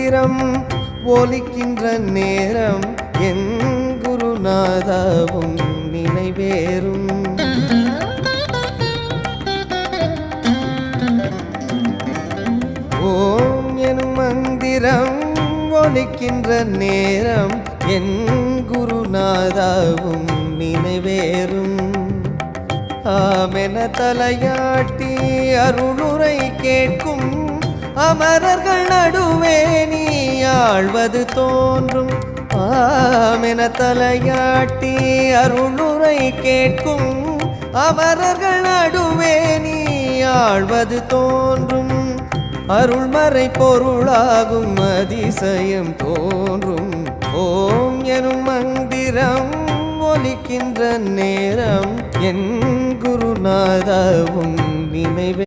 மந்திரம் ஒலிக்கின்ற நேரம் என் குருநாதாவும் நினைவேறும். ஓம் எனும் மந்திரம் ஒலிக்கின்ற நேரம் என் குருநாதாவும் நினைவேறும். ஆமென தலையாட்டி அருளுரை கேட்கும் அமரர்கள் நடுவே நீ ஆழ்வது தோன்றும். ஆமென தலையாட்டி அருளுரை கேட்கும் அமரர்கள் நடுவே நீ ஆழ்வது தோன்றும். அருள்மறை பொருளாகும் அதிசயம் தோன்றும். ஓம் எனும் மந்திரம் ஒலிக்கின்ற நேரம் என் குருநாதாவும் நினைவே